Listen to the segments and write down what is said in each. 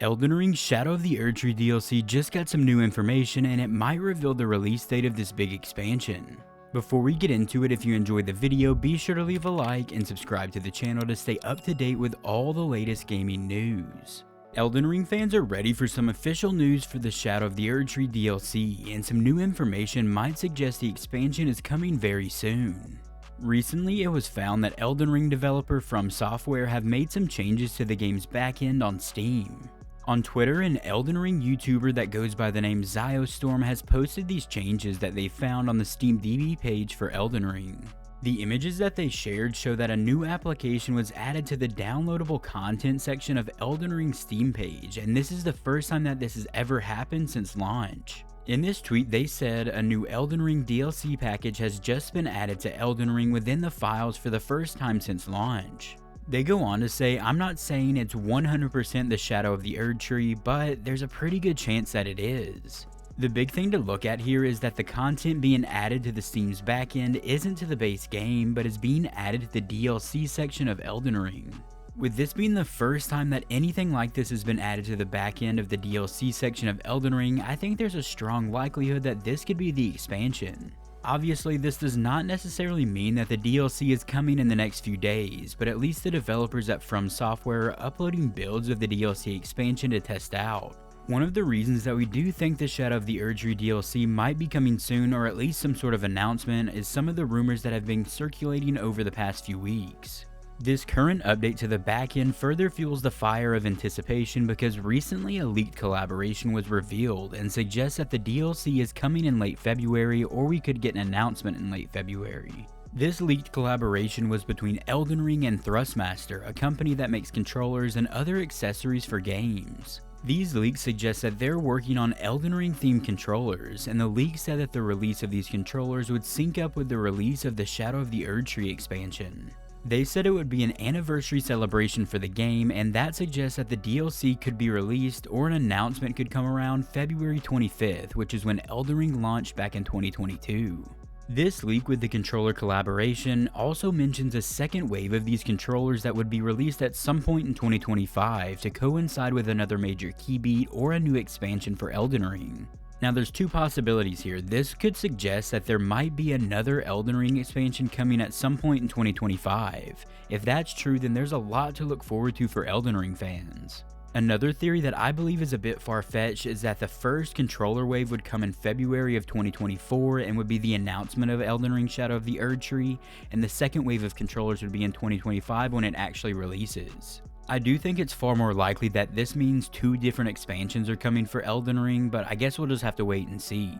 Elden Ring Shadow of the Erdtree DLC just got some new information and it might reveal the release date of this big expansion. Before we get into it, if you enjoyed the video, be sure to leave a like and subscribe to the channel to stay up to date with all the latest gaming news. Elden Ring fans are ready for some official news for the Shadow of the Erdtree DLC, and some new information might suggest the expansion is coming very soon. Recently, it was found that Elden Ring developer From Software have made some changes to the game's backend on Steam. On Twitter, an Elden Ring YouTuber that goes by the name Ziostorm has posted these changes that they found on the SteamDB page for Elden Ring. The images that they shared show that a new application was added to the downloadable content section of Elden Ring's Steam page, and this is the first time that this has ever happened since launch. In this tweet, they said a new Elden Ring DLC package has just been added to Elden Ring within the files for the first time since launch. They go on to say, "I'm not saying it's 100% the Shadow of the Erdtree, but there's a pretty good chance that it is." The big thing to look at here is that the content being added to the Steam's backend isn't to the base game, but is being added to the DLC section of Elden Ring. With this being the first time that anything like this has been added to the backend of the DLC section of Elden Ring, I think there's a strong likelihood that this could be the expansion. Obviously, this does not necessarily mean that the DLC is coming in the next few days, but at least the developers at From Software are uploading builds of the DLC expansion to test out. One of the reasons that we do think the Shadow of the Erdtree DLC might be coming soon, or at least some sort of announcement, is some of the rumors that have been circulating over the past few weeks. This current update to the backend further fuels the fire of anticipation because recently a leaked collaboration was revealed and suggests that the DLC is coming in late February, or we could get an announcement in late February. This leaked collaboration was between Elden Ring and Thrustmaster, a company that makes controllers and other accessories for games. These leaks suggest that they're working on Elden Ring themed controllers, and the leak said that the release of these controllers would sync up with the release of the Shadow of the Erdtree expansion. They said it would be an anniversary celebration for the game, and that suggests that the DLC could be released, or an announcement could come around February 25th, which is when Elden Ring launched back in 2022. This leak with the controller collaboration also mentions a second wave of these controllers that would be released at some point in 2025 to coincide with another major key beat or a new expansion for Elden Ring. Now there's two possibilities here. This could suggest that there might be another Elden Ring expansion coming at some point in 2025. If that's true, then there's a lot to look forward to for Elden Ring fans. Another theory that I believe is a bit far-fetched is that the first controller wave would come in February of 2024 and would be the announcement of Elden Ring Shadow of the Erdtree, and the second wave of controllers would be in 2025 when it actually releases. I do think it's far more likely that this means two different expansions are coming for Elden Ring, but I guess we'll just have to wait and see.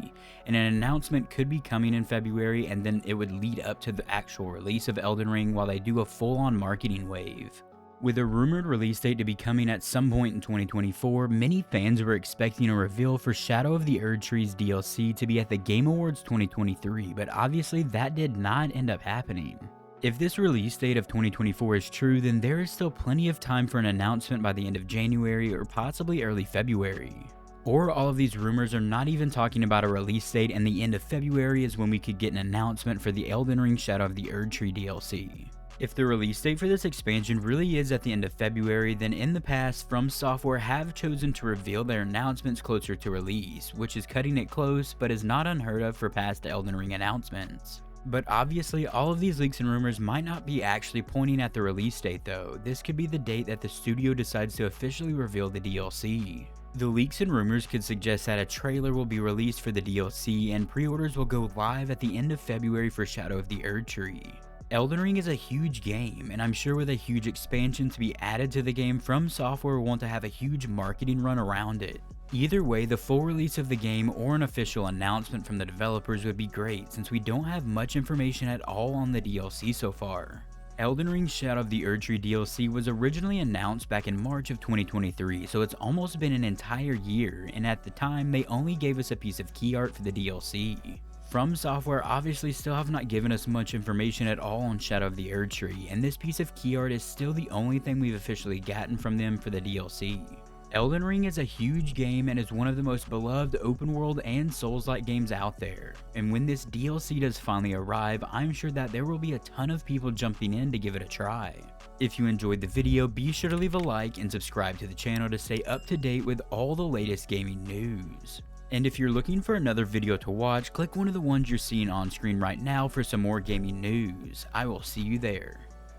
And an announcement could be coming in February, and then it would lead up to the actual release of Elden Ring while they do a full-on marketing wave. With a rumored release date to be coming at some point in 2024, many fans were expecting a reveal for Shadow of the Erdtree's DLC to be at the Game Awards 2023, but obviously that did not end up happening. If this release date of 2024 is true, then there is still plenty of time for an announcement by the end of January or possibly early February. Or all of these rumors are not even talking about a release date, and the end of February is when we could get an announcement for the Elden Ring Shadow of the Erdtree DLC. If the release date for this expansion really is at the end of February, then in the past, From Software have chosen to reveal their announcements closer to release, which is cutting it close but is not unheard of for past Elden Ring announcements. But obviously, all of these leaks and rumors might not be actually pointing at the release date though. This could be the date that the studio decides to officially reveal the DLC. The leaks and rumors could suggest that a trailer will be released for the DLC, and pre-orders will go live at the end of February for Shadow of the Erdtree. Elden Ring is a huge game, and I'm sure with a huge expansion to be added to the game, From Software will want to have a huge marketing run around it. Either way, the full release of the game or an official announcement from the developers would be great, since we don't have much information at all on the DLC so far. Elden Ring Shadow of the Erdtree DLC was originally announced back in March of 2023, so it's almost been an entire year, and at the time they only gave us a piece of key art for the DLC. From Software obviously still have not given us much information at all on Shadow of the Erdtree, and this piece of key art is still the only thing we've officially gotten from them for the DLC. Elden Ring is a huge game and is one of the most beloved open world and Souls-like games out there, and when this DLC does finally arrive, I'm sure that there will be a ton of people jumping in to give it a try. If you enjoyed the video, be sure to leave a like and subscribe to the channel to stay up to date with all the latest gaming news. And if you're looking for another video to watch, click one of the ones you're seeing on screen right now for some more gaming news. I will see you there.